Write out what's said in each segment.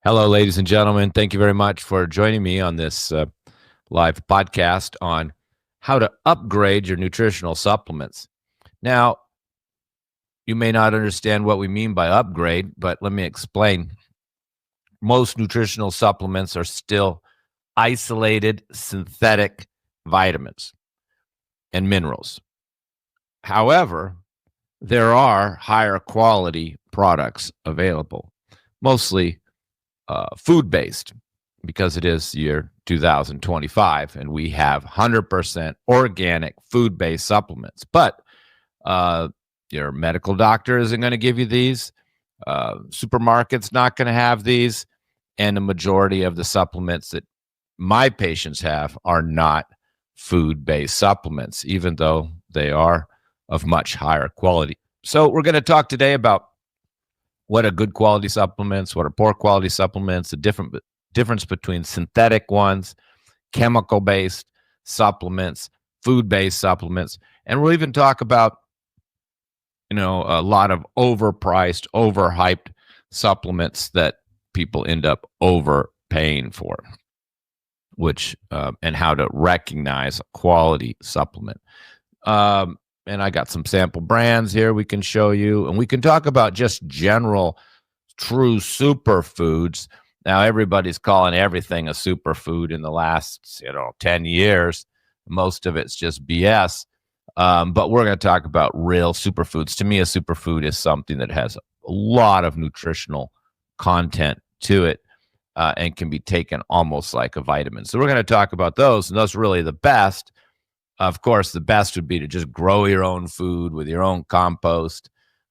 Hello, ladies and gentlemen. Thank you very much for joining me on this live podcast on how to upgrade your nutritional supplements. Now, you may not understand what we mean by upgrade, but let me explain. Most nutritional supplements are still isolated synthetic vitamins and minerals. However, there are higher quality products available, mostly food-based, because it is year 2025 and we have 100% organic food-based supplements. But your medical doctor isn't going to give you these. Supermarket's not going to have these. And the majority of the supplements that my patients have are not food-based supplements, even though they are of much higher quality. So we're going to talk today about what are good quality supplements, what are poor quality supplements, the difference between synthetic ones, chemical-based supplements, food-based supplements, and we'll even talk about, a lot of overpriced, overhyped supplements that people end up overpaying for, which and how to recognize a quality supplement. And I got some sample brands here we can show you. And we can talk about just general, true superfoods. Now, everybody's calling everything a superfood in the last, 10 years. Most of it's just BS. But we're going to talk about real superfoods. To me, a superfood is something that has a lot of nutritional content to it and can be taken almost like a vitamin. So we're going to talk about those, and those are really the best. Of course, the best would be to just grow your own food with your own compost,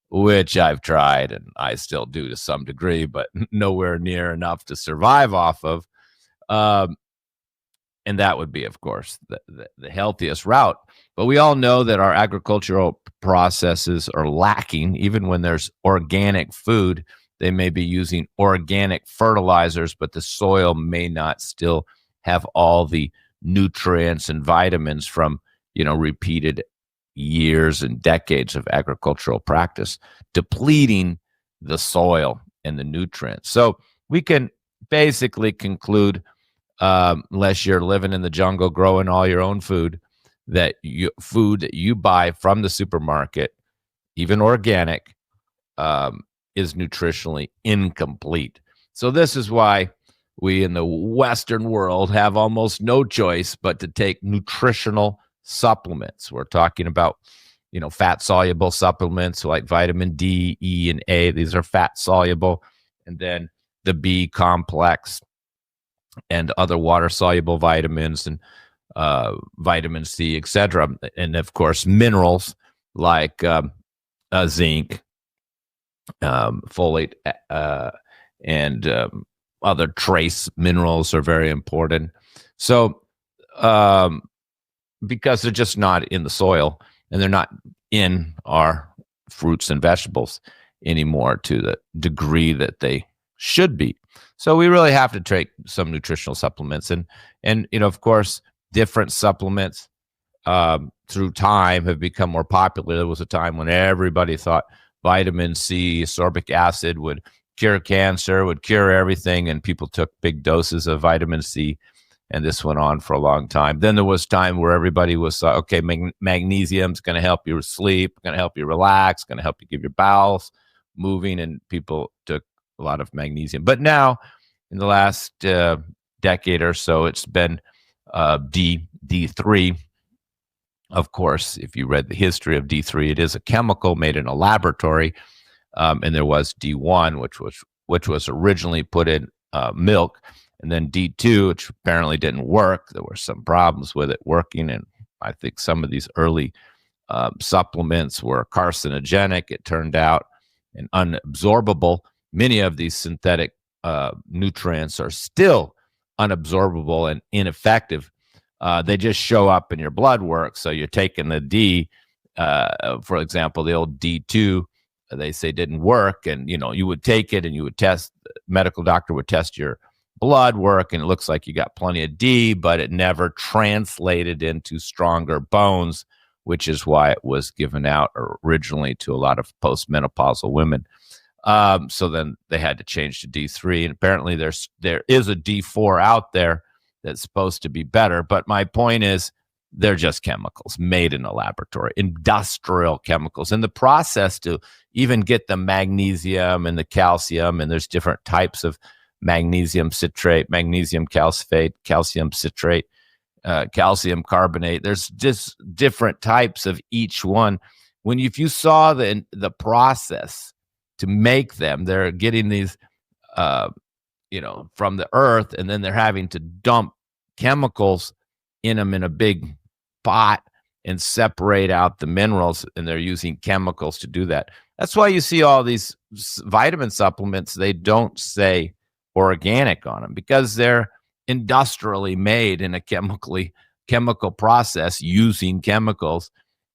which I've tried and I still do to some degree, but nowhere near enough to survive off of. And that would be, of course, the healthiest route. But we all know that our agricultural processes are lacking. Even when there's organic food, they may be using organic fertilizers, but the soil may not still have all the nutrients and vitamins from repeated years and decades of agricultural practice, depleting the soil and the nutrients. So we can basically conclude, unless you're living in the jungle growing all your own food, that food that you buy from the supermarket, even organic, is nutritionally incomplete. So this is why we in the Western world have almost no choice but to take nutritional supplements. We're talking about, fat-soluble supplements like vitamin D, E, and A. These are fat-soluble. And then the B complex and other water-soluble vitamins and vitamin C, etc. And, of course, minerals like zinc, folate, and other trace minerals are very important. So, because they're just not in the soil and they're not in our fruits and vegetables anymore to the degree that they should be. So we really have to take some nutritional supplements. And of course, different supplements through time have become more popular. There was a time when everybody thought vitamin C, ascorbic acid would cure cancer, would cure everything, and people took big doses of vitamin C, and this went on for a long time. Then there was time where everybody was, okay, magnesium is going to help you sleep, going to help you relax, going to help you give your bowels moving, and people took a lot of magnesium. But now, in the last decade or so, it's been D3. Of course, if you read the history of D3, it is a chemical made in a laboratory. And there was D1, which was originally put in milk, and then D2, which apparently didn't work. There were some problems with it working, and I think some of these early supplements were carcinogenic, it turned out, and unabsorbable. Many of these synthetic nutrients are still unabsorbable and ineffective. They just show up in your blood work. So you're taking the D, for example, the old D2, they say didn't work, and you would take it and you would test. Medical doctor would test your blood work, and it looks like you got plenty of D, but it never translated into stronger bones, which is why it was given out originally to a lot of postmenopausal women. So then they had to change to D3, and apparently there is a D4 out there that's supposed to be better. But my point is, they're just chemicals made in a laboratory, industrial chemicals. And the process to even get the magnesium and the calcium, and there's different types of magnesium citrate, magnesium calcifate, calcium citrate, calcium carbonate. There's just different types of each one. If you saw the process to make them, they're getting these, from the earth, and then they're having to dump chemicals in them in a big pot and separate out the minerals, and they're using chemicals to do that. That's why you see all these vitamin supplements, they don't say organic on them, because they're industrially made in a chemical process using chemicals,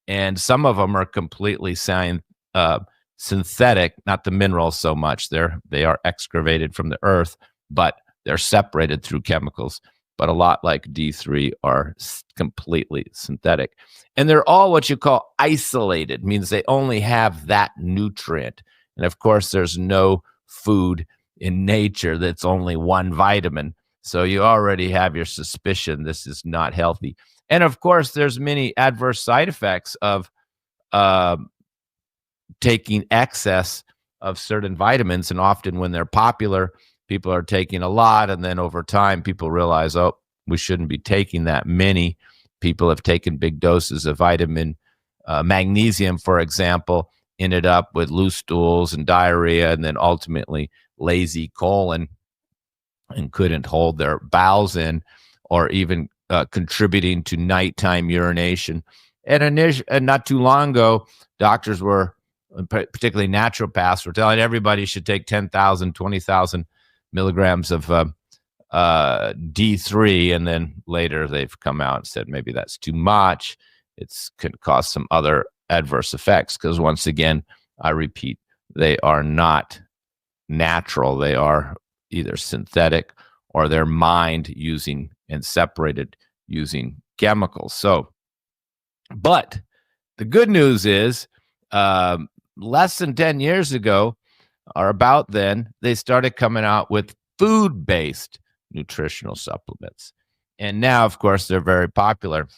and some of them are completely synthetic, not the minerals so much. They are excavated from the earth, but they're separated through chemicals. But a lot like D3 are completely synthetic. And they're all what you call isolated, means they only have that nutrient. And of course, there's no food in nature that's only one vitamin. So you already have your suspicion this is not healthy. And of course, there's many adverse side effects of taking excess of certain vitamins. And often when they're popular, people are taking a lot, and then over time, people realize, oh, we shouldn't be taking that many. People have taken big doses of magnesium, for example, ended up with loose stools and diarrhea, and then ultimately lazy colon, and couldn't hold their bowels in, or even contributing to nighttime urination. And not too long ago, doctors were, particularly naturopaths, were telling everybody should take 10,000, 20,000 milligrams of D3, and then later they've come out and said maybe that's too much. It can cause some other adverse effects, because once again, I repeat, they are not natural. They are either synthetic, or they're mined using and separated using chemicals. So, but the good news is, less than 10 years ago, or about then, they started coming out with food-based nutritional supplements. And now, of course, they're very popular.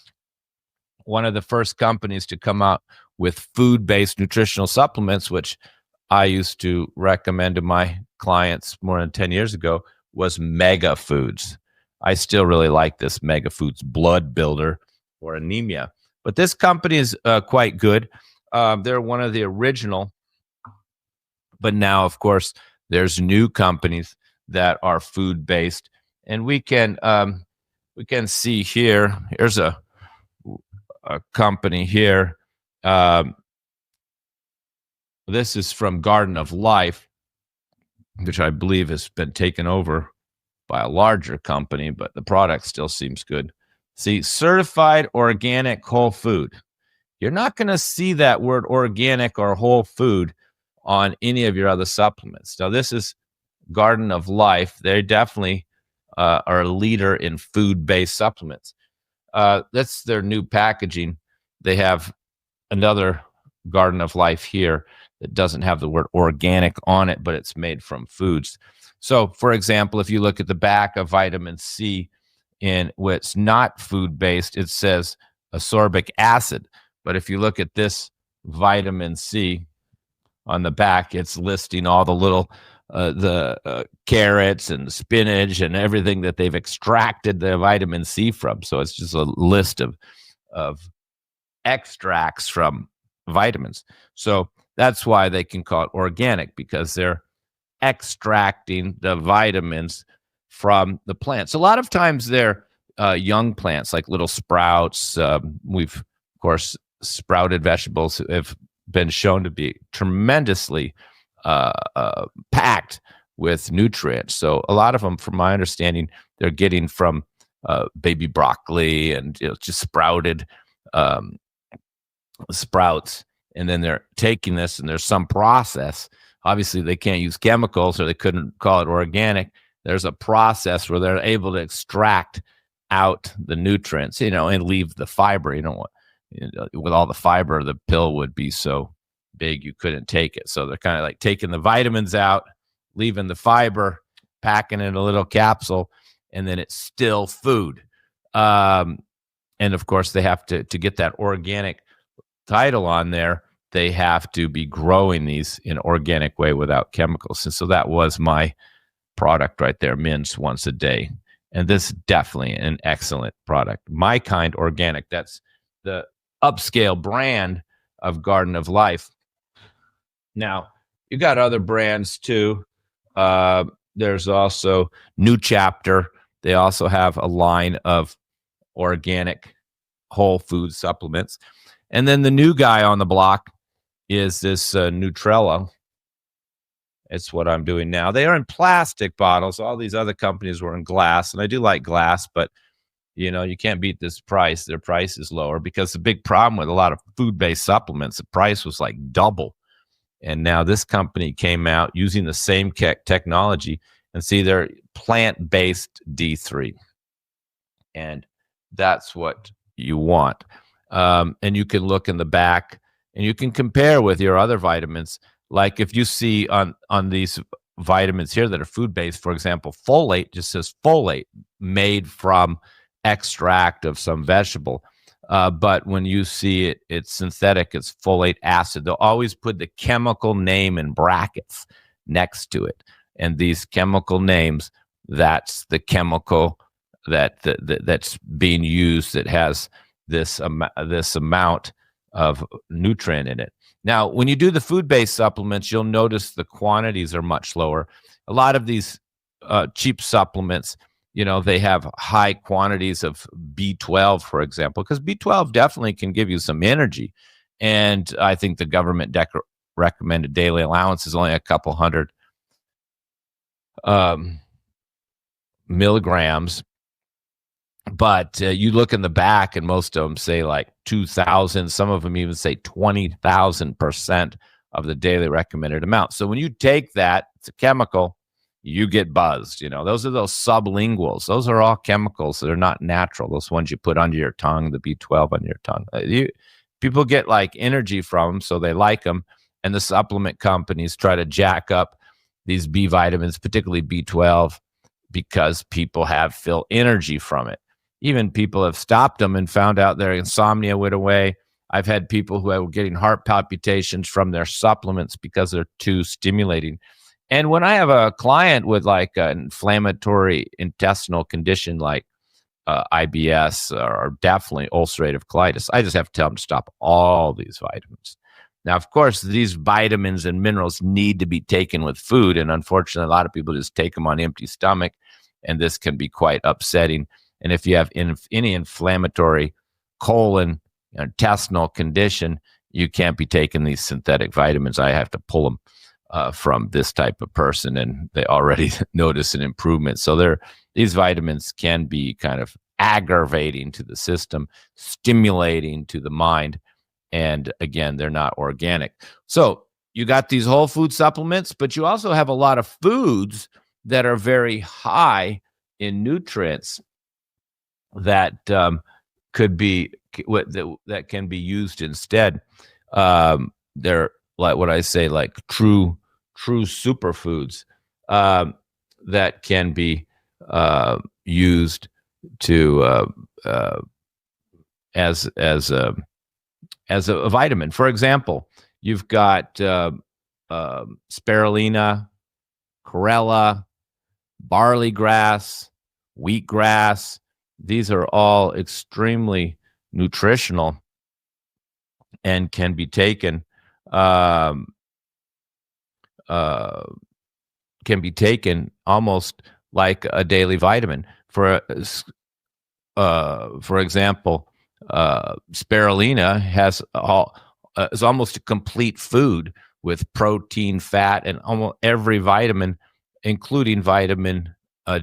One of the first companies to come out with food-based nutritional supplements, which I used to recommend to my clients more than 10 years ago, was Mega Foods. I still really like this Mega Foods Blood Builder for anemia. But this company is quite good. They're one of the original. But now, of course, there's new companies that are food-based. And we can see here, here's a company here. This is from Garden of Life, which I believe has been taken over by a larger company, but the product still seems good. See, certified organic whole food. You're not going to see that word organic or whole food on any of your other supplements. Now, this is Garden of Life. They definitely are a leader in food-based supplements. That's their new packaging. They have another Garden of Life here that doesn't have the word organic on it, but it's made from foods. So, for example, if you look at the back of vitamin C, in what's not food-based, it says ascorbic acid. But if you look at this vitamin C on the back, it's listing all the little carrots and spinach and everything that they've extracted the vitamin C from. So it's just a list of extracts from vitamins. So that's why they can call it organic, because they're extracting the vitamins from the plants. A lot of times they're young plants, like little sprouts. We've, of course, sprouted vegetables have been shown to be tremendously packed with nutrients. So a lot of them, from my understanding, they're getting from baby broccoli and just sprouted sprouts. And then they're taking this, and there's some process. Obviously, they can't use chemicals, or they couldn't call it organic. There's a process where they're able to extract out the nutrients, and leave the fiber. With all the fiber, the pill would be so big you couldn't take it. So they're kind of like taking the vitamins out, leaving the fiber, packing it in a little capsule, and then it's still food. And of course, they have to get that organic title on there. They have to be growing these in an organic way without chemicals. And so that was my product right there, mince once a day. And this is definitely an excellent product. My Kind Organic, that's the upscale brand of Garden of Life. Now, you got other brands too. There's also New Chapter. They also have a line of organic whole food supplements. And then the new guy on the block is this Nutritional. It's what I'm doing now. They are in plastic bottles. All these other companies were in glass, and I do like glass, but you can't beat this price. Their price is lower because the big problem with a lot of food-based supplements, the price was like double. And now this company came out using the same technology, and see, they're plant-based D3. And that's what you want. And you can look in the back, and you can compare with your other vitamins. Like if you see on these vitamins here that are food-based, for example, folate just says folate made from extract of some vegetable. But when you see it's synthetic, it's folate acid. They'll always put the chemical name in brackets next to it. And these chemical names, that's the chemical that's being used that has this amount of nutrient in it. Now, when you do the food-based supplements, you'll notice the quantities are much lower. A lot of these cheap supplements, they have high quantities of B12, for example, because B12 definitely can give you some energy. And I think the government recommended daily allowance is only a couple hundred milligrams. But you look in the back, and most of them say like 2,000. Some of them even say 20,000% of the daily recommended amount. So when you take that, it's a chemical, you get buzzed. Those are those sublinguals. Those are all chemicals that are not natural. Those ones you put under your tongue, the B12 on your tongue. People get like energy from them, so they like them. And the supplement companies try to jack up these B vitamins, particularly B12, because people feel energy from it. Even people have stopped them and found out their insomnia went away. I've had people who were getting heart palpitations from their supplements because they're too stimulating. And when I have a client with like an inflammatory intestinal condition like IBS or definitely ulcerative colitis, I just have to tell them to stop all these vitamins. Now, of course, these vitamins and minerals need to be taken with food. And unfortunately, a lot of people just take them on empty stomach, and this can be quite upsetting. And if you have any inflammatory colon intestinal condition, you can't be taking these synthetic vitamins. I have to pull them from this type of person, and they already notice an improvement. So these vitamins can be kind of aggravating to the system, stimulating to the mind. And again, they're not organic. So you got these whole food supplements, but you also have a lot of foods that are very high in nutrients that could be that can be used instead. They're like what I say, like true superfoods that can be used to as a vitamin. For example, you've got spirulina, chlorella, barley grass, wheatgrass. These are all extremely nutritional and can be taken almost like a daily vitamin. For example, spirulina is almost a complete food with protein, fat, and almost every vitamin, including vitamin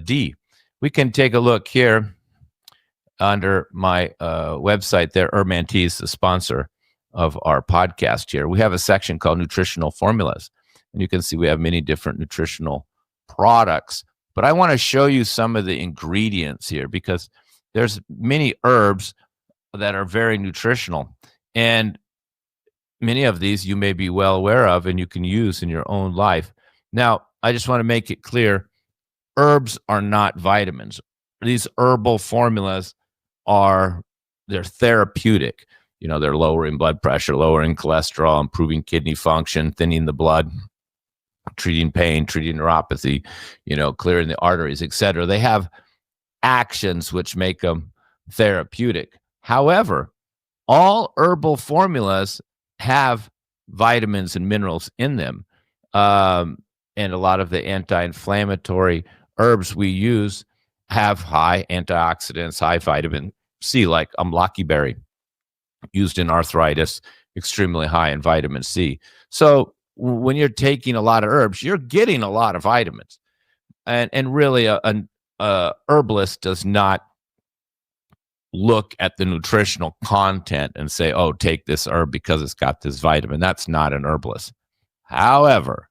D. We can take a look here under my website there. Herman Tea is the sponsor of our podcast here. We have a section called Nutritional Formulas, and you can see we have many different nutritional products. But I want to show you some of the ingredients here because there's many herbs that are very nutritional. And many of these you may be well aware of and you can use in your own life. Now, I just want to make it clear, herbs are not vitamins. These herbal formulas are they're therapeutic. They're lowering blood pressure, lowering cholesterol, improving kidney function, thinning the blood, treating pain, treating neuropathy, clearing the arteries, etc. They have actions which make them therapeutic. However, all herbal formulas have vitamins and minerals in them. And a lot of the anti-inflammatory herbs we use have high antioxidants, high vitamin C, like amlaki berry, used in arthritis, extremely high in vitamin C. So when you're taking a lot of herbs, you're getting a lot of vitamins. And really, a herbalist does not look at the nutritional content and say, oh, take this herb because it's got this vitamin. That's not an herbalist. However,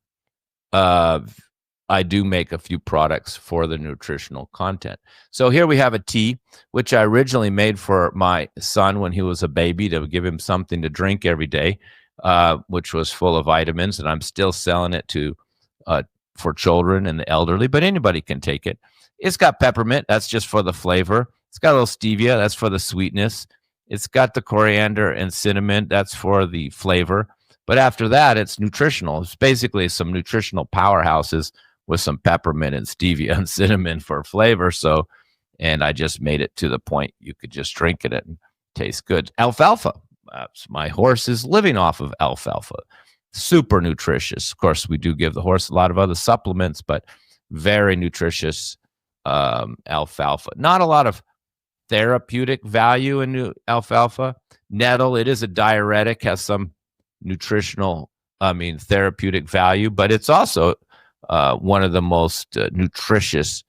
I do make a few products for the nutritional content. So here we have a tea, which I originally made for my son when he was a baby to give him something to drink every day, which was full of vitamins. And I'm still selling it to for children and the elderly, but anybody can take it. It's got peppermint. That's just for the flavor. It's got a little stevia. That's for the sweetness. It's got the coriander and cinnamon. That's for the flavor. But after that, it's nutritional. It's basically some nutritional powerhouses with some peppermint and stevia and cinnamon for flavor. So, and I just made it to the point you could just drink it and taste good. Alfalfa. My horse is living off of alfalfa. Super nutritious. Of course, we do give the horse a lot of other supplements, but very nutritious alfalfa. Not a lot of therapeutic value in alfalfa. Nettle, it is a diuretic, has some therapeutic value, but it's also one of the most nutritious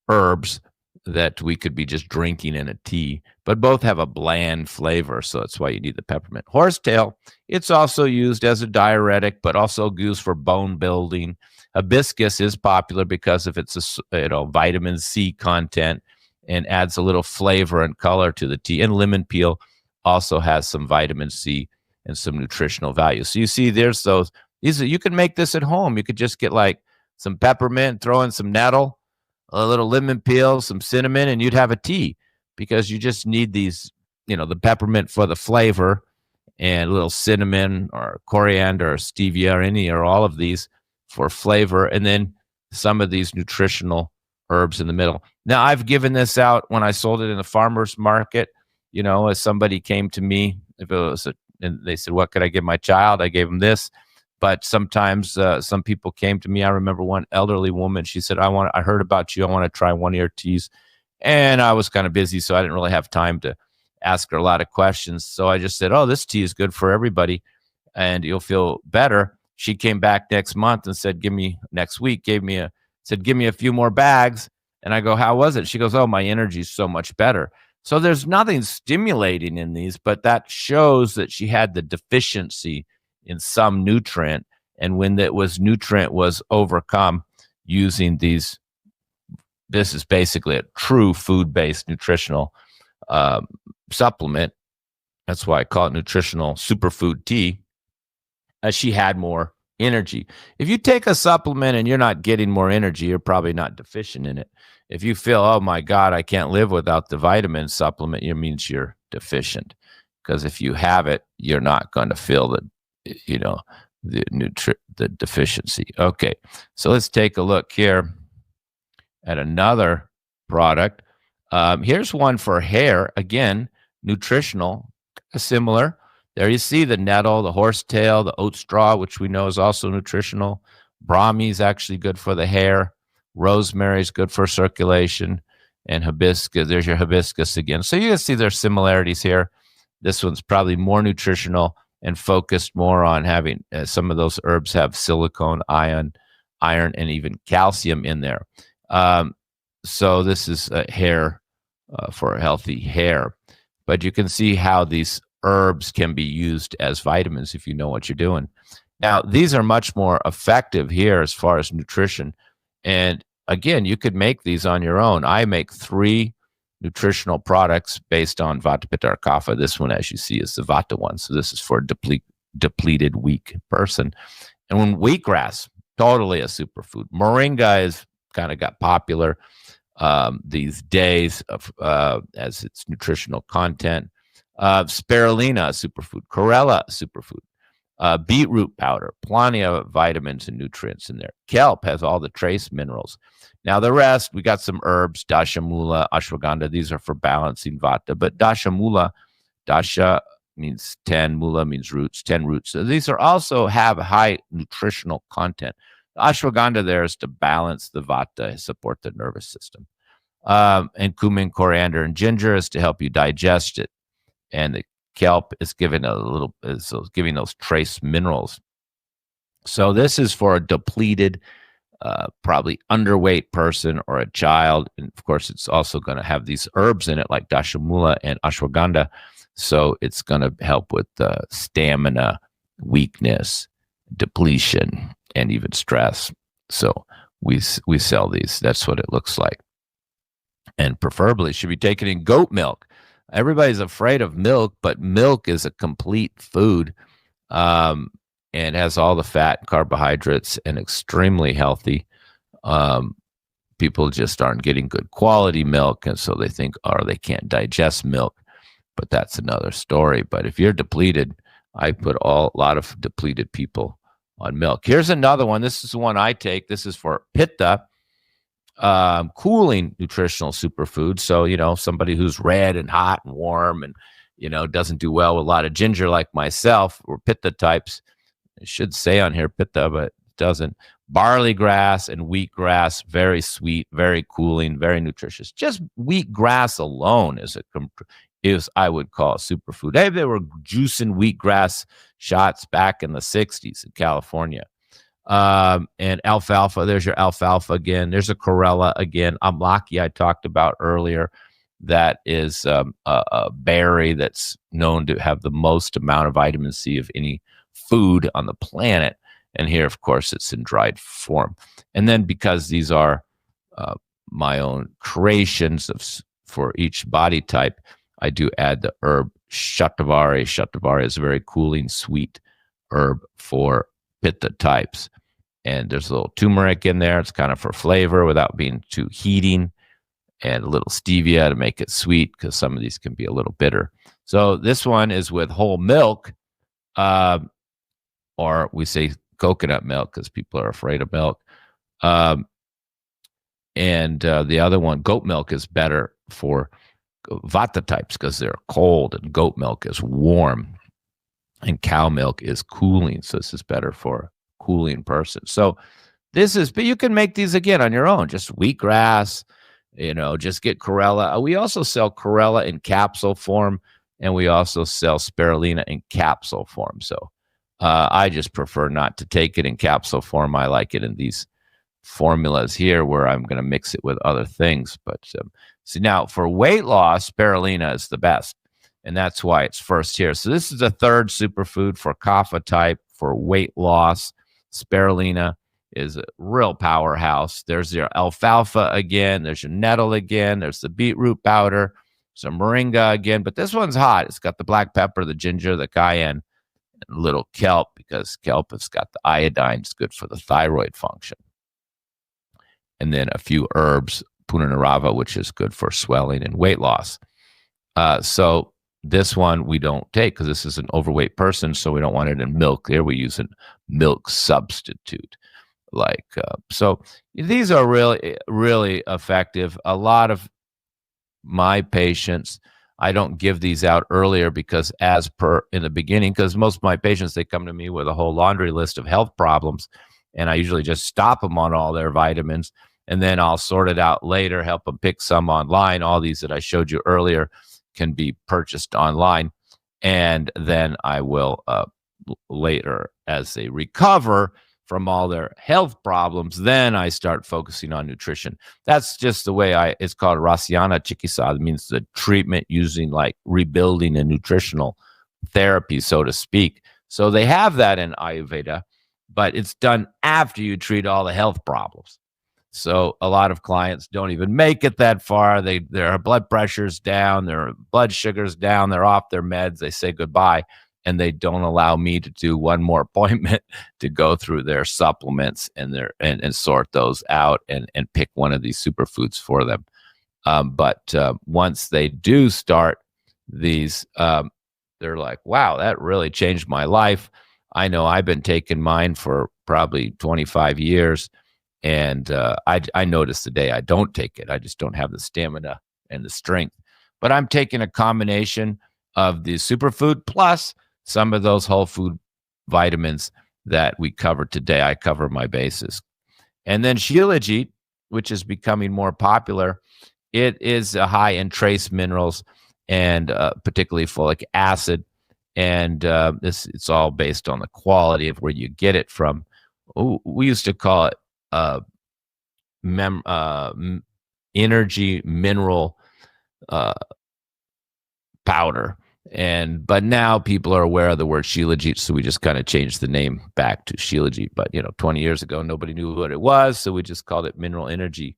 herbs that we could be just drinking in a tea, but both have a bland flavor, so that's why you need the peppermint. Horsetail, it's also used as a diuretic, but also used for bone building. Hibiscus is popular because of its vitamin C content and adds a little flavor and color to the tea. And lemon peel also has some vitamin C and some nutritional value. So you see, there's those. You can make this at home. You could just get like some peppermint, throw in some nettle, a little lemon peel, some cinnamon, and you'd have a tea, because you just need these, the peppermint for the flavor and a little cinnamon or coriander or stevia or any or all of these for flavor, and then some of these nutritional herbs in the middle. Now, I've given this out when I sold it in the farmer's market, as somebody came to me, and they said, what could I give my child? I gave him this. But sometimes some people came to me. I remember one elderly woman. She said, I heard about you. I want to try one of your teas. And I was kind of busy, so I didn't really have time to ask her a lot of questions. So I just said, oh, this tea is good for everybody, and you'll feel better. She came back next month and said, give me a few more bags. And I go, how was it? She goes, oh, my energy is so much better. So there's nothing stimulating in these, but that shows that she had the deficiency in some nutrient. And when nutrient was overcome using these, this is basically a true food-based nutritional supplement. That's why I call it nutritional superfood tea. She had more energy. If you take a supplement and you're not getting more energy, you're probably not deficient in it. If you feel, oh my God, I can't live without the vitamin supplement, it means you're deficient. Because if you have it, you're not going to feel the deficiency. Okay, so let's take a look here at another product. Here's one for hair. Again, nutritional, similar. There you see the nettle, the horsetail, the oat straw, which we know is also nutritional. Brahmi is actually good for the hair. Rosemary is good for circulation. And hibiscus, there's your hibiscus again. So you can see there's similarities here. This one's probably more nutritional and focused more on having some of those herbs have silicone, iron, and even calcium in there. So this is hair for healthy hair. But you can see how these herbs can be used as vitamins if you know what you're doing. Now, these are much more effective here as far as nutrition. And again, you could make these on your own. I make 3 nutritional products based on Vata, Pitta, or Kapha. This one, as you see, is the Vata one. So this is for a depleted, weak person. And when wheatgrass, totally a superfood. Moringa is kind of got popular these days as its nutritional content. Spirulina, superfood. Chlorella, superfood. Beetroot powder, plenty of vitamins and nutrients in there. Kelp has all the trace minerals. Now the rest, we got some herbs, dashamula, ashwagandha. These are for balancing vata. But dashamula, dasha means 10, mula means roots, 10 roots. So these are also have high nutritional content. The ashwagandha there is to balance the vata, support the nervous system. And cumin, coriander, and ginger is to help you digest it. And the kelp is giving giving those trace minerals. So this is for a depleted, probably underweight person or a child. And of course, it's also going to have these herbs in it like dashamula and ashwagandha. So it's going to help with stamina, weakness, depletion, and even stress. So we sell these. That's what it looks like. And preferably should be taken in goat milk. Everybody's afraid of milk, but milk is a complete food and has all the fat and carbohydrates and extremely healthy. People just aren't getting good quality milk, and so they think, or they can't digest milk. But that's another story. But if you're depleted, I put a lot of depleted people on milk. Here's another one. This is the one I take. This is for Pitta. Cooling nutritional superfood. So, somebody who's red and hot and warm and, doesn't do well with a lot of ginger like myself, or Pitta types. It should say on here Pitta, but it doesn't. Barley grass and wheatgrass, very sweet, very cooling, very nutritious. Just wheatgrass alone is I would call a superfood. Hey, they were juicing wheatgrass shots back in the 60s in California. And alfalfa, there's your alfalfa again. There's a chlorella again. Amlaki I talked about earlier. That is a berry that's known to have the most amount of vitamin C of any food on the planet. And here, of course, it's in dried form. And then because these are my own creations for each body type, I do add the herb shatavari. Shatavari is a very cooling, sweet herb for Pitta types. And there's a little turmeric in there. It's kind of for flavor without being too heating, and a little stevia to make it sweet because some of these can be a little bitter. So this one is with whole milk, or we say coconut milk because people are afraid of milk. And the other one, goat milk, is better for Vata types because they're cold, and goat milk is warm, and cow milk is cooling. So this is better for a cooling person. So but you can make these again on your own, just wheatgrass, just get chlorella. We also sell chlorella in capsule form, and we also sell spirulina in capsule form. So I just prefer not to take it in capsule form. I like it in these formulas here where I'm going to mix it with other things. But see, now for weight loss, spirulina is the best, and that's why it's first here. So this is a third superfood for Kapha type for weight loss. Spirulina is a real powerhouse. There's your alfalfa again. There's your nettle again. There's the beetroot powder, some moringa again. But this one's hot. It's got the black pepper, the ginger, the cayenne, and a little kelp, because kelp has got the iodine. It's good for the thyroid function. And then a few herbs, punarnarava, which is good for swelling and weight loss. So this one we don't take because this is an overweight person, so we don't want it in milk. There we use a milk substitute. So these are really, really effective. A lot of my patients, I don't give these out earlier because in the beginning, because most of my patients, they come to me with a whole laundry list of health problems, and I usually just stop them on all their vitamins, and then I'll sort it out later, help them pick some online. All these that I showed you earlier can be purchased online, and then I will later, as they recover from all their health problems, then I start focusing on nutrition. That's just the way it's called Rasyana Chikitsa. It means the treatment using like rebuilding a nutritional therapy, so to speak. So they have that in Ayurveda, but it's done after you treat all the health problems. So a lot of clients don't even make it that far. Their blood pressure's down, their blood sugar's down, they're off their meds, they say goodbye, and they don't allow me to do one more appointment to go through their supplements and sort those out and pick one of these superfoods for them. But once they do start these, they're like, wow, that really changed my life. I know I've been taking mine for probably 25 years. And I notice the day I don't take it, I just don't have the stamina and the strength. But I'm taking a combination of the superfood plus some of those whole food vitamins that we covered today. I cover my bases. And then Shilajit, which is becoming more popular, it is high in trace minerals and particularly folic acid. And it's all based on the quality of where you get it from. Ooh, we used to call it energy mineral powder. But now people are aware of the word Shilajit, so we just kind of changed the name back to Shilajit. But 20 years ago, nobody knew what it was, so we just called it mineral energy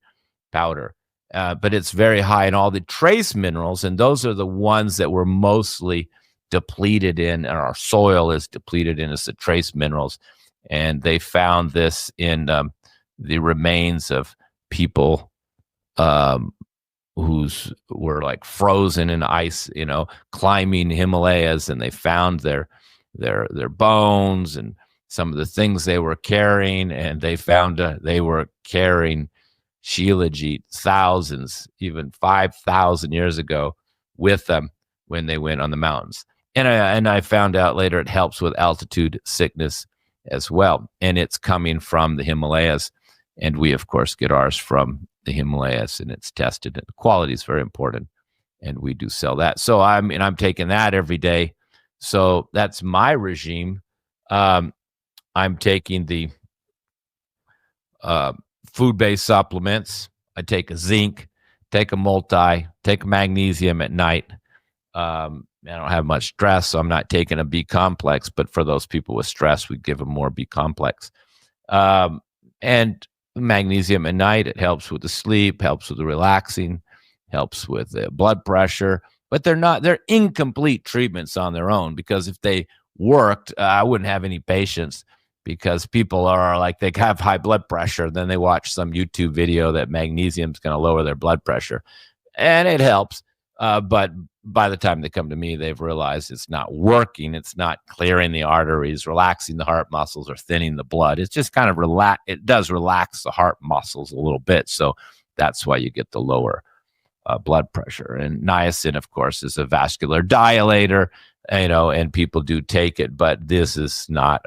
powder. But it's very high in all the trace minerals, and those are the ones that we're mostly depleted in, and our soil is depleted in, is the trace minerals. And they found this in the remains of people who's were like frozen in ice, climbing Himalayas, and they found their bones and some of the things they were carrying, and they found they were carrying Shilajit thousands, even 5,000 years ago with them when they went on the mountains. And I found out later it helps with altitude sickness as well, and it's coming from the Himalayas. And we, of course, get ours from the Himalayas, and it's tested, and the quality is very important. And we do sell that. So I'm taking that every day. So that's my regime. I'm taking the food-based supplements. I take a zinc, take a multi, take a magnesium at night. I don't have much stress, so I'm not taking a B complex. But for those people with stress, we give them more B complex. And magnesium at night, it helps with the sleep, helps with the relaxing, helps with the blood pressure. But they're incomplete treatments on their own, because if they worked, I wouldn't have any patients, because people are like, they have high blood pressure, then they watch some YouTube video that magnesium is going to lower their blood pressure, and it helps. But by the time they come to me, they've realized it's not working. It's not clearing the arteries, relaxing the heart muscles, or thinning the blood. It's just kind of it does relax the heart muscles a little bit. So that's why you get the lower blood pressure. And niacin, of course, is a vascular dilator, and people do take it, but this is not,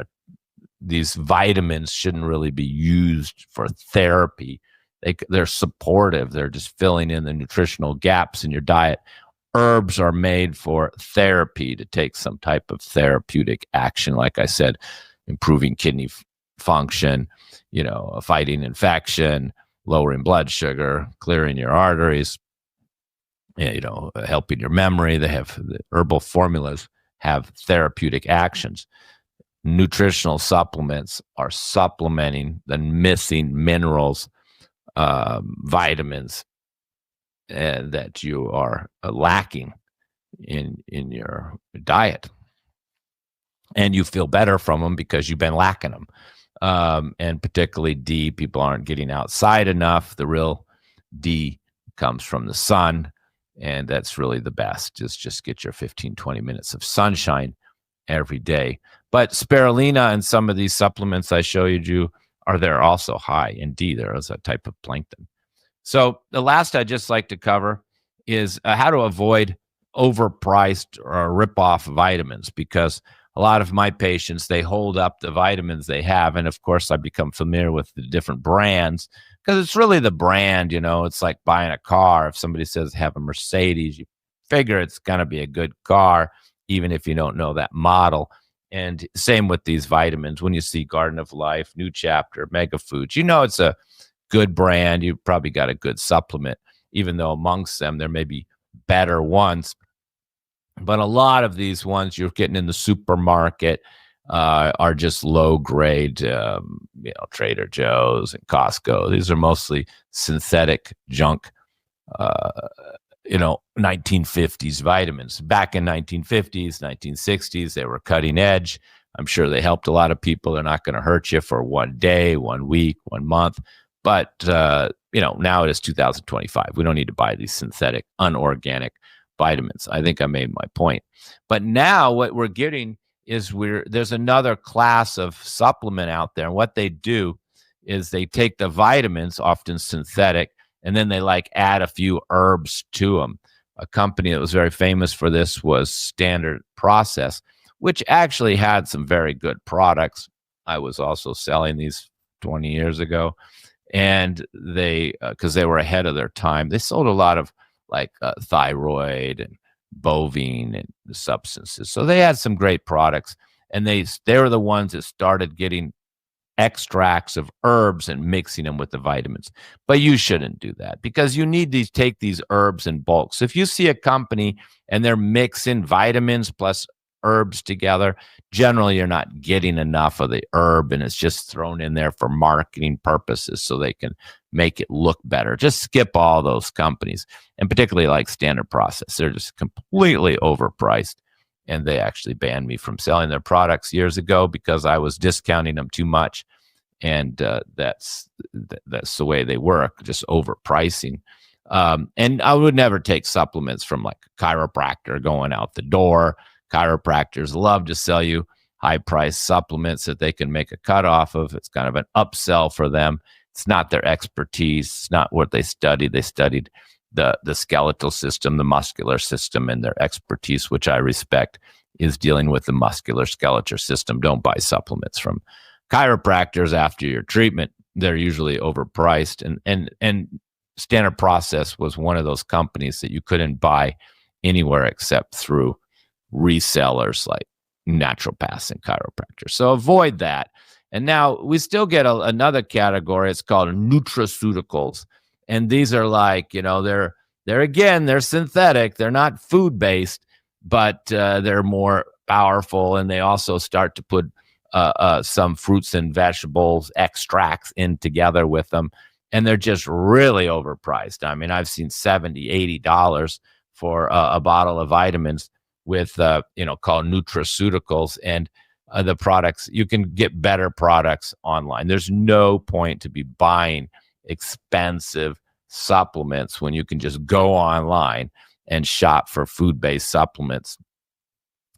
these vitamins shouldn't really be used for therapy. They're supportive. They're just filling in the nutritional gaps in your diet. Herbs are made for therapy, to take some type of therapeutic action. Like I said, improving kidney function, fighting infection, lowering blood sugar, clearing your arteries, helping your memory. They have the herbal formulas have therapeutic actions. Nutritional supplements are supplementing the missing minerals, vitamins, that you are lacking in your diet, and you feel better from them because you've been lacking them. And particularly D, people aren't getting outside enough. The real D comes from the sun, and that's really the best. Just get your 15-20 minutes of sunshine every day. But spirulina and some of these supplements I showed you they're also high in D. There is a type of plankton. So the last I'd just like to cover is how to avoid overpriced or rip-off vitamins, because a lot of my patients, they hold up the vitamins they have. And of course, I become familiar with the different brands, because it's really the brand. It's like buying a car. If somebody says have a Mercedes, you figure it's going to be a good car, even if you don't know that model. And same with these vitamins. When you see Garden of Life, New Chapter, Mega Foods, it's a good brand. You probably got a good supplement, even though amongst them there may be better ones. But a lot of these ones you're getting in the supermarket, are just low grade, Trader Joe's and Costco. These are mostly synthetic junk, 1950s vitamins. Back in 1950s, 1960s, they were cutting edge. I'm sure they helped a lot of people. They're not going to hurt you for one day, 1 week, 1 month. But, now it is 2025. We don't need to buy these synthetic, unorganic vitamins. I think I made my point. But now what we're getting is there's another class of supplement out there. And what they do is they take the vitamins, often synthetic, and then they add a few herbs to them. A company that was very famous for this was Standard Process, which actually had some very good products. I was also selling these 20 years ago. And they, because they were ahead of their time, they sold a lot of thyroid and bovine and substances. So they had some great products. And they were the ones that started getting extracts of herbs and mixing them with the vitamins. But you shouldn't do that because you need to take these herbs in bulk. So if you see a company and they're mixing vitamins plus herbs together, generally you're not getting enough of the herb and it's just thrown in there for marketing purposes so they can make it look better. Just skip all those companies, and particularly like Standard Process. They're just completely overpriced. And they actually banned me from selling their products years ago because I was discounting them too much. And that's the way they work, just overpricing. And I would never take supplements from a chiropractor going out the door. Chiropractors love to sell you high-priced supplements that they can make a cut off of. It's kind of an upsell for them. It's not their expertise. It's not what they studied. They studied the skeletal system, the muscular system, and their expertise, which I respect, is dealing with the muscular skeletal system. Don't buy supplements from chiropractors after your treatment. They're usually overpriced. And Standard Process was one of those companies that you couldn't buy anywhere except through resellers like naturopaths and chiropractors. So avoid that. And now we still get another category. It's called nutraceuticals. And these are they're synthetic. They're not food-based, but they're more powerful. And they also start to put some fruits and vegetables extracts in together with them. And they're just really overpriced. I mean, I've seen $70, $80 for a bottle of vitamins with, called nutraceuticals. And the products, you can get better products online. There's no point to be buying expensive supplements when you can just go online and shop for food-based supplements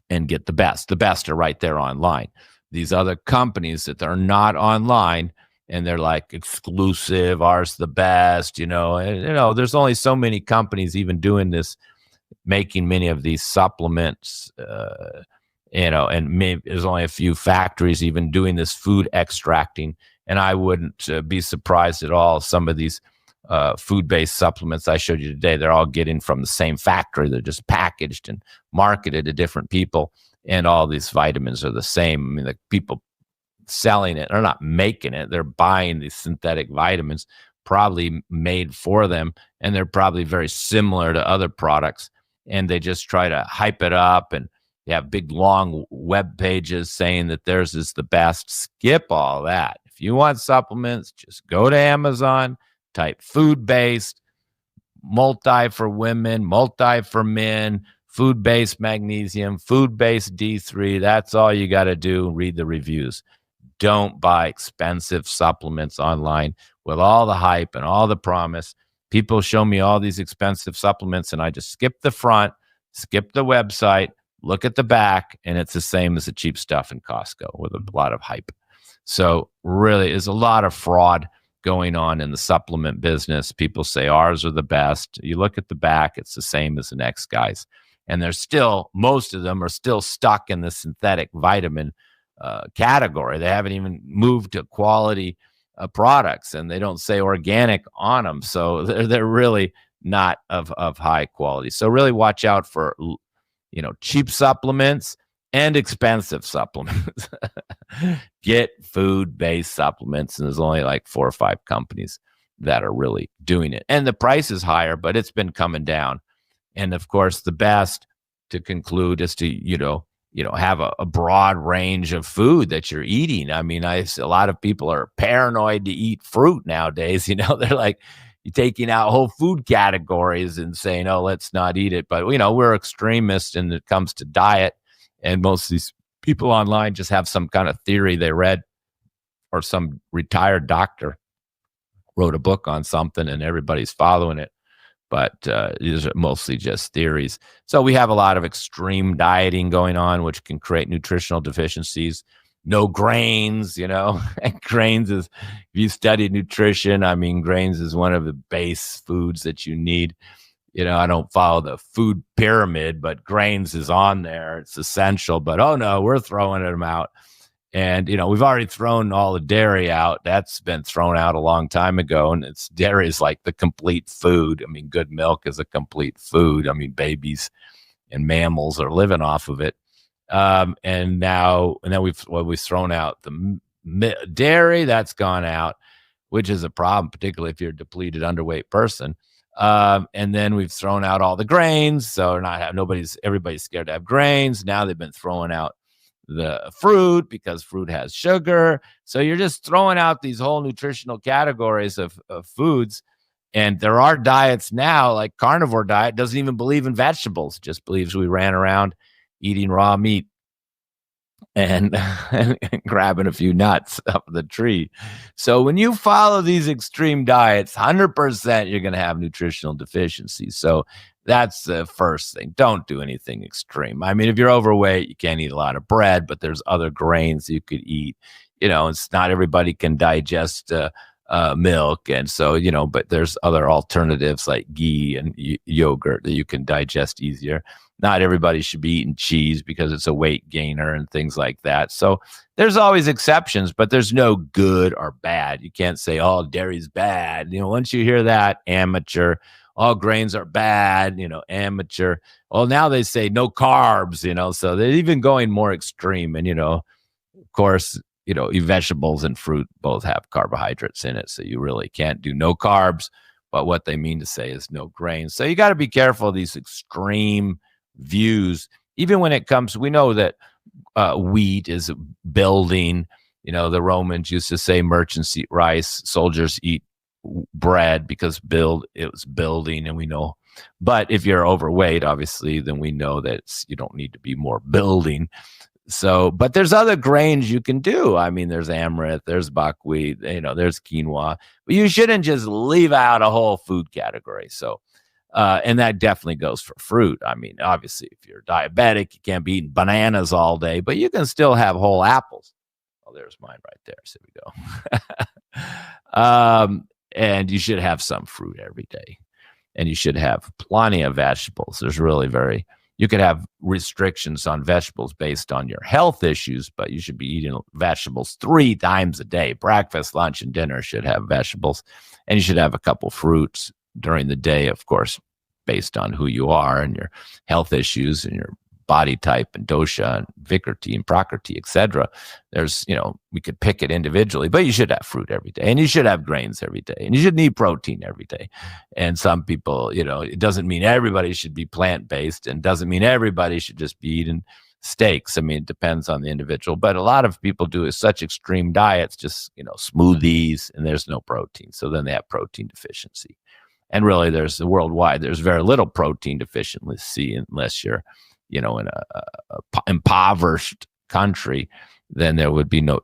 and get the best. The best are right there online. These other companies that are not online and they're exclusive, ours the best, there's only so many companies even doing this, making many of these supplements, and maybe there's only a few factories even doing this food extracting. And I wouldn't be surprised at all. Some of these food-based supplements I showed you today, they're all getting from the same factory. They're just packaged and marketed to different people. And all these vitamins are the same. I mean, the people selling it are not making it. They're buying these synthetic vitamins, probably made for them. And they're probably very similar to other products. And they just try to hype it up, and you have big long web pages saying that theirs is the best. Skip all that. If you want supplements, just go to Amazon, type food-based, multi for women, multi for men, food-based magnesium, food-based D3. That's all you got to do. Read the reviews. Don't buy expensive supplements online with all the hype and all the promise. People show me all these expensive supplements, and I just skip the front, skip the website, look at the back, and it's the same as the cheap stuff in Costco with a lot of hype. So really, there's a lot of fraud going on in the supplement business. People say ours are the best. You look at the back, it's the same as the next guy's. And most of them are still stuck in the synthetic vitamin category. They haven't even moved to quality products, and they don't say organic on them. So they're really not of high quality. So really watch out for, cheap supplements and expensive supplements. Get food-based supplements, and there's only 4 or 5 companies that are really doing it. And the price is higher, but it's been coming down. And of course, the best to conclude is to, have a broad range of food that you're eating. I mean, a lot of people are paranoid to eat fruit nowadays. They're like, you're taking out whole food categories and saying, oh, let's not eat it. But, we're extremists when it comes to diet. And most of these people online just have some kind of theory they read, or some retired doctor wrote a book on something and everybody's following it. But these are mostly just theories. So we have a lot of extreme dieting going on, which can create nutritional deficiencies. No grains, and grains is, if you study nutrition, I mean, grains is one of the base foods that you need. I don't follow the food pyramid, but grains is on there. It's essential, but oh no, we're throwing them out. And, we've already thrown all the dairy out. That's been thrown out a long time ago. And dairy is like the complete food. I mean, good milk is a complete food. I mean, babies and mammals are living off of it. And then we've thrown out the dairy. That's gone out, which is a problem, particularly if you're a depleted, underweight person. And then we've thrown out all the grains. So everybody's scared to have grains. Now they've been throwing out the fruit because fruit has sugar. So you're just throwing out these whole nutritional categories of foods. And there are diets now, like carnivore diet doesn't even believe in vegetables, just believes we ran around eating raw meat and grabbing a few nuts up the tree. So when you follow these extreme diets, 100% you're going to have nutritional deficiencies. So that's the first thing. Don't do anything extreme. I mean, if you're overweight, you can't eat a lot of bread, but there's other grains you could eat. It's not everybody can digest milk. And so, but there's other alternatives like ghee and yogurt that you can digest easier. Not everybody should be eating cheese because it's a weight gainer and things like that. So there's always exceptions, but there's no good or bad. You can't say, oh, dairy's bad. Once you hear that, amateur, all grains are bad, amateur. Well, now they say no carbs, so they're even going more extreme. And, of course, vegetables and fruit both have carbohydrates in it. So you really can't do no carbs, but what they mean to say is no grains. So you got to be careful of these extreme views. Even when it comes, we know that wheat is building. The Romans used to say merchants eat rice, soldiers eat bread because it was building, and we know. But if you're overweight, obviously, then we know that you don't need to be more building. So, but there's other grains you can do. I mean, there's amaranth, there's buckwheat, there's quinoa, but you shouldn't just leave out a whole food category. So, and that definitely goes for fruit. I mean, obviously, if you're diabetic, you can't be eating bananas all day, but you can still have whole apples. Oh, there's mine right there. So we go. And you should have some fruit every day, and you should have plenty of vegetables. You could have restrictions on vegetables based on your health issues, but you should be eating vegetables 3 times a day. Breakfast, lunch, and dinner should have vegetables, and you should have a couple fruits during the day, of course, based on who you are and your health issues and your body type and dosha and vikriti and prakriti, etc. There's, we could pick it individually, but you should have fruit every day, and you should have grains every day, and you should need protein every day. And some people, it doesn't mean everybody should be plant-based, and doesn't mean everybody should just be eating steaks. I mean, it depends on the individual, but a lot of people do such extreme diets, just, smoothies, and there's no protein. So then they have protein deficiency. And really, there's very little protein deficiency unless you're, in a impoverished country. Then there would be no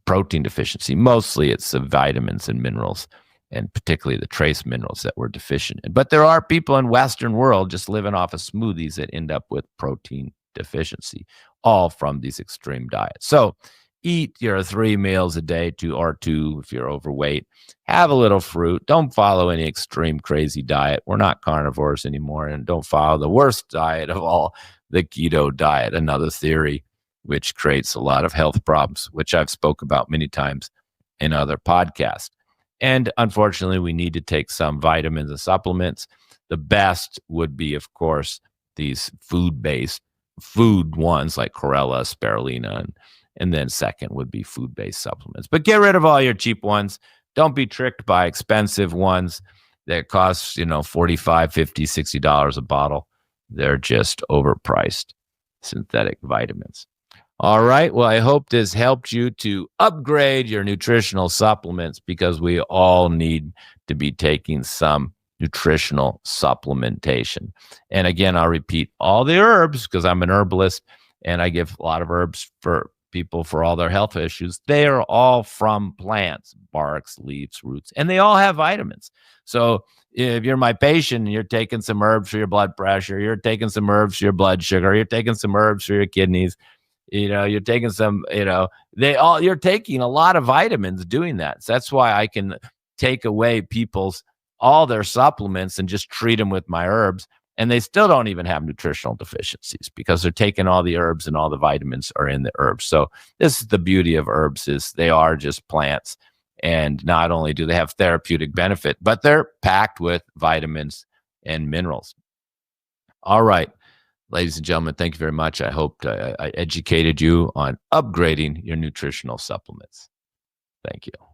protein deficiency. Mostly it's the vitamins and minerals, and particularly the trace minerals that we're deficient in. But there are people in Western world just living off of smoothies that end up with protein deficiency, all from these extreme diets. So eat your 3 meals a day, 2 if you're overweight. Have a little fruit. Don't follow any extreme crazy diet. We're not carnivores anymore. And don't follow the worst diet of all, the keto diet, another theory which creates a lot of health problems, which I've spoke about many times in other podcasts. And unfortunately, we need to take some vitamins and supplements. The best would be, of course, these food-based food ones like chlorella, spirulina, and then second would be food-based supplements. But get rid of all your cheap ones. Don't be tricked by expensive ones that cost, $45, $50, $60 a bottle. They're just overpriced. synthetic vitamins. All right. Well, I hope this helped you to upgrade your nutritional supplements because we all need to be taking some nutritional supplementation. And again, I'll repeat all the herbs because I'm an herbalist and I give a lot of herbs for people for all their health issues. They are all from plants, barks, leaves, roots, and they all have vitamins. So if you're my patient and you're taking some herbs for your blood pressure, you're taking some herbs for your blood sugar, you're taking some herbs for your kidneys, you're taking some, you're taking a lot of vitamins doing that. So that's why I can take away all their supplements and just treat them with my herbs. And they still don't even have nutritional deficiencies because they're taking all the herbs and all the vitamins are in the herbs. So this is the beauty of herbs is they are just plants. And not only do they have therapeutic benefit, but they're packed with vitamins and minerals. All right. Ladies and gentlemen, thank you very much. I hope I educated you on upgrading your nutritional supplements. Thank you.